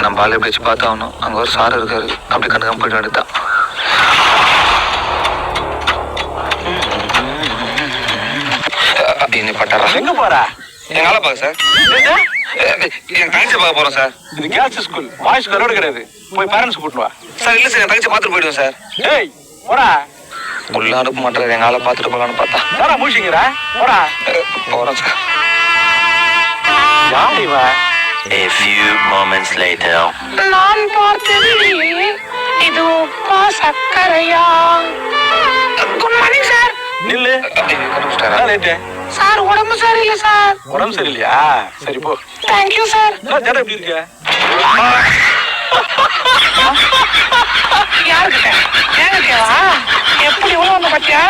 நம்ம ஆளு எப்படி வச்சு பார்த்தாகணும். அங்க ஒரு சார் இருக்காரு, அப்படி கண்டுக்காம போயிட்டு வேண்டியதான். அப்படின்னு பட்டாரா? எங்க போறா? எங்க ஆளை பார்க்க சார். என் தங்கச்சி பார்க்க போறோம் சார். இது கேர்ள்ஸ் ஸ்கூல், பாய்ஸ் கரோடு கிடையாது. போய் பேரண்ட்ஸ் கூட்டு வா. சார் இல்ல சார், என் தங்கச்சி பார்த்துட்டு போயிடுவோம் சார். ஏய் போடா. உள்ள அனுப்ப மாட்டாரு, எங்க ஆளை பார்த்துட்டு போகலான்னு பார்த்தா. யாரா மூழ்கிங்கிறா? போடா. போறோம் சார். யார் இவ? A few moments later. நான் பார்த்ததில்லையே, இது உப்பா சக்கரையா? Good morning sir. நில்லு. கண்டுபிடிச்சிட்டாரா? லேட்டு. சார் உடம்பு சரியில்லை சார். உடம்பு சரியில்லையா? சரி போ. Thank you sir. ஜட எப்படி இருக்க? யாருக்கிட்ட? என்கிட்டவா? எப்படி உள்ள வந்த பாத்தியா?